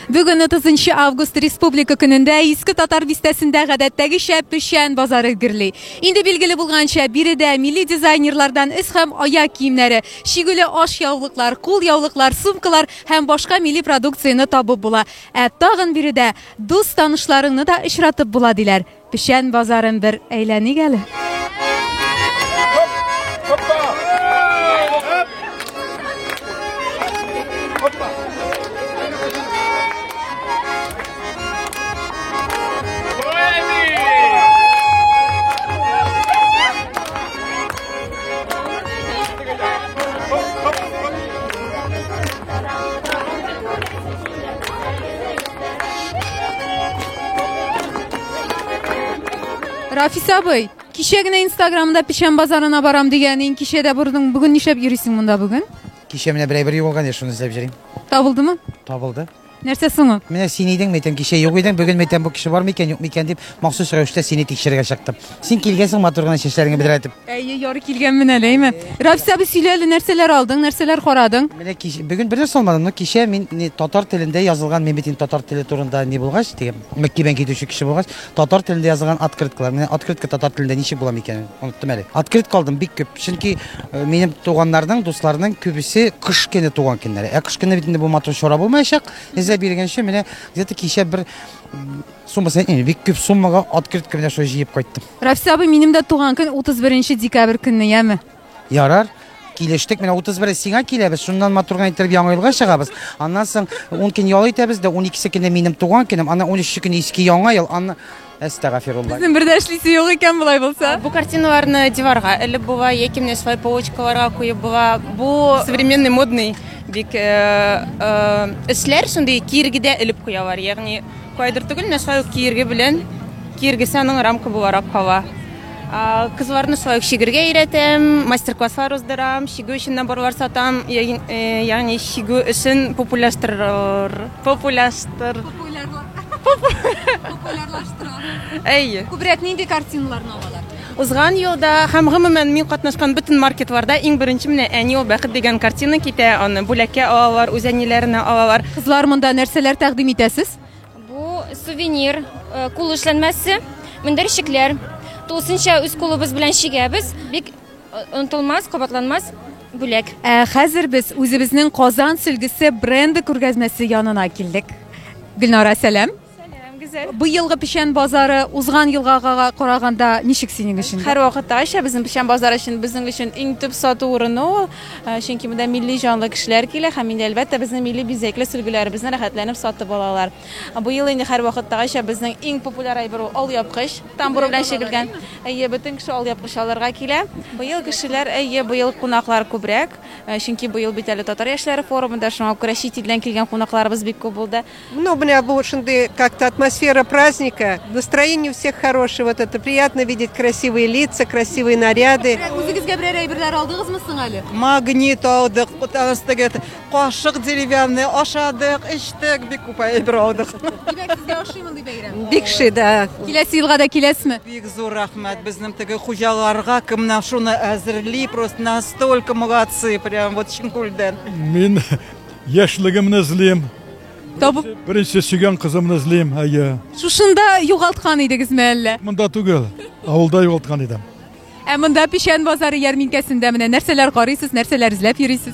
Bugün 30 Avgust Respublika günündə Eski Tatar bistəsində Qədətdəki şəb düşən bazarı girli. İndi bilgili bulğança biri də milli dizaynerlardan öz həm ayak giyimləri, şigüli aş yavlıqlar, qul yavlıqlar, sumkalar həm başqa milli produksiyonu tabıb bula. Tağın biri də dost tanışlarını da işratıb bula dilər. Düşən bazarın bir eyləni gəli. Rafis abi, kişe güne Instagram'da pişen bazarına baram diyenin kişe de burdun. Bugün nişep yürüsün bunda bugün? Kişemine birebir yolgan ya şunu izleyip jireyim. Tabıldı mı? Tabıldı. Nersesin o? Mene sinidin metem kişi yok idin. Bugün metem bu kişi var mı iken yok mu iken deyip mahsus rövüşte sini tekşirge şaktım. Sen kilgesin maturgana şeşlerini bilir Yarı kilgen mi ne mi? Rafis abi söyleyeli nerseler aldın, nerseler koradın? Mene kişi bugün bilir olmadım. Kişiye Tatar tilinde yazılgan Mehmet'in Tatar tili turunda ne bulgaç diye. Mekki benki düşük kişi bulgaç. Tatar tilinde yazılgan atkırtkalar. Mene atkırtka Tatar tilinde nişi bulam iken unuttum hele. Atkırt kaldım bir köp. Çünkü benim tuğanlardan dostlarının kübüsü kış kene tuğan kendileri. Kış kene bitinde bu matur şora bulmayacak. Neze bir gen şey mene zaten kişiye bir Sumbasın bir küp summaga atkırt kemine şöyle yiyip kayıttım. Rafis abi benim de tuğan gün 31 dekabr günü yemi. Yarar. Kileştik mene 31 sigan kilebez. Şundan maturgan itirip yanı yılga çıkabız. Ondan sonra 10 gün yolu itebez de 12 günde benim tuğan günüm. Ana 13 gün eski yanı yıl. Ana estağfirullah. Bizim bir dersliği yok iken bulay bulsa. Bu kартиналарны диварга или бува якимне свои полочкаларга коюп бува. Bu современный модный бик эшләр шундый киргедә элеп куялар. Ягъни кайдыр түгел, нәрсә кирге белән киргесенең рамка буларак кала. Кызларны шулай шигергә өйрәтәм, мастер-класслар уздырам, шигү өчен наборлар сатам, ягъни шигү өчен популярлаштырам. Әйе. Күбрәк нинди картиналарны алалар? Узган елда һәм гомумән мин катнашкан бөтен маркетларда иң беренче менә әни ул бәхет дигән картина китә, аны бүләккә алалар, үз әниләренә алалар. Кызлар монда нәрсәләр тәкъдим итәсез? Bu сувенир, кул эшләнмәсе, мендәрчекләр. Тулысынча үз кулыбыз белән шигәбез, бик онытылмас, кабатланмас бүләк. Хәзер без үзебезнең Казан сөлгесе бренды күргәзмәсе янына килдек. Гөлнара, сәлам. Bu yılғы pişen bazarı uzgan yılğa qaraganda nişik senin için? Hər vaqtda Ayşə bizim pişən bazar bizim üçün ən tüp satı urunu o. Çünki burada milli canlı kişilər kilə, həm indi əlbəttə bizim milli bizəkli sülgülərimizni rəxətlənib satıb alalar. Bu yıl indi hər vaqtda Ayşə bizning ən populyar ayır o al yapqış, tambur белән şəkilgən. Bütün kişi al yapqış alırğa kilə. Bu yıl kişilər, bu yıl qonaqlar күбрәк. Çünki bu yıl bitəli Tatar яшьләре форумында шуңа күрә чит илдән килгән qonaqlarыбыз бик күп булды. Ну, у меня больше как-то атмосфера праздника, настроение у всех хорошее, вот это приятно видеть красивые лица, красивые наряды. Үзегезгә берәр әйберләр алдыгызмы соң әле? Магнит алдык, кашык деревянный, ашадык, эчтек, бик күп әйбер алдык. Димәк, сезгә ошыймы дип бәйрәм? Бик ши, да. Киләсе елга да киләсезме? Бик зур рәхмәт безнең теге хуҗаларга, кемнәр шуны әзерли, просто настолько молодцы, прям вот Чинкульдән. Мин яшьлегемне эзлим. Табып. Birinci sügen kızımını izleyeyim. Şuşunda yoğaltqan idiniz мәллә? Mında tugul. Avulda yoğaltqan idim. Monda pişen bazarı yarminkəsində менә нәрсәләр карыйсыз, нәрсәләр izlәп йөрисез?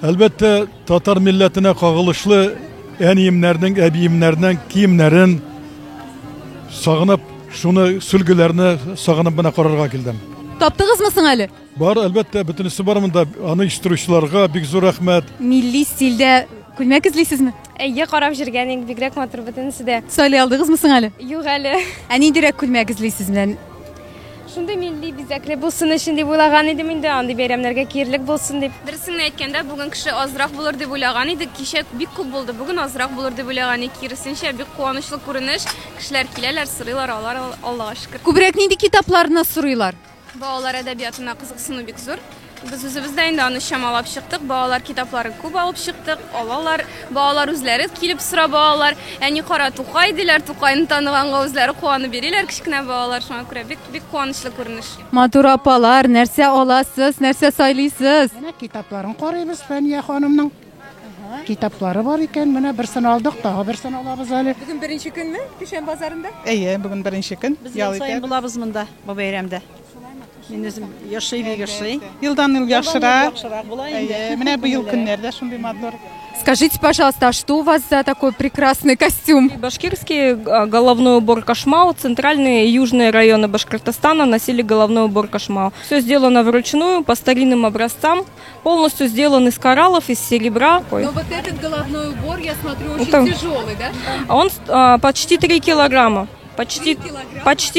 Elbette Tatar milletine kagılışlı eniyimlerinin, ebiyimlerinin kiyimlerin sağınıp şunu sülgülerini sağınıp bana kararga kildim. Taptığızmı соң әле? Var elbette bütünüsü var mı da anı iştirişçilerine big zor rahmet. Milli stildə күлмәк izleysizmi? Әйе, карап җиргәнең бигрәк матур бөтенесе дә. Сөйләй алдыгызмы соң әле? Юк әле. Нидерәк күлмәк izleysizmi? Шундай милли бизәкле булсын өчен дип уйлаган идем инде, андый бәйрәмнәргә киерлек булсын дип. Дөресен әйткәндә, бүген кеше азрак булыр дип уйлаган идек. Кичә бик күп булды. Бүген азрак булыр дип уйлаган идек. Киресенчә бик куанычлы күренеш. Кешеләр киләләр, сорыйлар, Аллага шөкер. Күбрәк нинди китапларны сорыйлар? Балалар әдәбиятына кызыксыну бик зур. Biz үзебездә инде аны чамалап чыктык. Балалар китапларын күп алып чыктык. Алалар, балалар үзләре килеп сорап алалар. Әни кара Тукай диләр, Тукайны таныганга үзләре куанып бириләр кичкенә балалар. Шуңа күрә бик куанычлы күренеш. Матур апалар, нәрсә аласыз, нәрсә сайлыйсыз? Менә китапларын карыйбыз Фәния ханымның. Kitapları var iken менә берсен алдык, тагы берсен алабыз әле. Bugün birinci gün mü Düşen pazarında? Әйе, бүген беренче көн. Biz yıl sayın bulabız mında bu bayramda. Мен özüm yaşay bir yaşay. Елдан ел яхшырак. Yaxşırak була инде. Әйе, менә бу ел көннәрдә шундый матур. Скажите, пожалуйста, а что у вас за такой прекрасный костюм? Башкирский головной убор кошмау. Центральные и южные районы Башкортостана носили головной убор кошмау. Все сделано вручную, по старинным образцам. Полностью сделан из кораллов, из серебра. Но вот этот головной убор, я смотрю, очень Это- тяжелый, да? Он почти 3 килограмма. Почти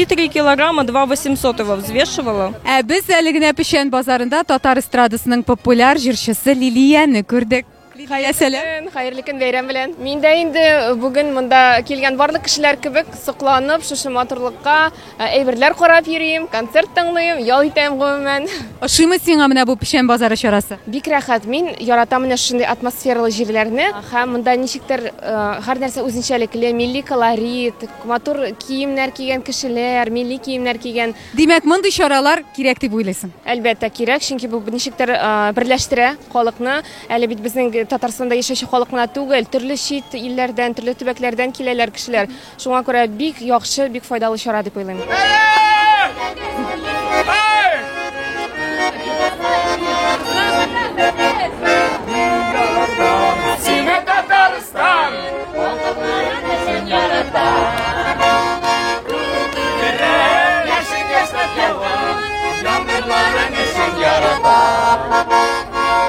3 килограмма, 2 800 его взвешивала. Biz Əliqinə Pişən bazarında Tatar estradasının populyar jırçısı Liliyəni gördük. Liliya selam. Hayırlı gün bayram bilen. Min de indi bugün mında kelgen bарлык kişiler kibik sıklanıp şuшы матурлыкка әйберләр карап йөрим, концерт тыңлыйм, ял итәм гомумән. Ошыймы сиңа менә бу Пишән базары чарасы? Бик рәхәт. Мин яратам менә шундый атмосфералы җирләрне. Һәм монда ничектер һәр нәрсә үзенчәлекле, милли колорит, матур киемнәр кигән кешеләр, милли киемнәр кигән. Димәк, мондый чаралар кирәк дип уйлыйсың. Әлбәттә кирәк, чөнки бу ничектер берләштерә халыкны. Әле бит безнең Татарстанда яшәүче халыкны түгел, төрле чит илләрдән, төрле төбәкләрдән киләләр кешеләр. Шуңа күрә бик яхшы, бик файдалы чара дип уйлыйм.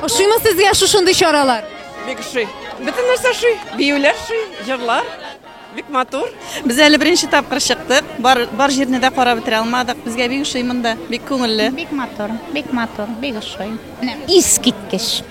Ошыймы сезгә шушындый чаралар? Бик шуй. Бөтен нәрсә шуй. Биюләр шуй, җырлар. Бик матур. Без әле беренче тапкыр чыктык. Бар җирне дә карап бетерә алмадык. Безгә бик шуй монда. Бик күңелле. Бик матур, бик ошый. Искиткеч.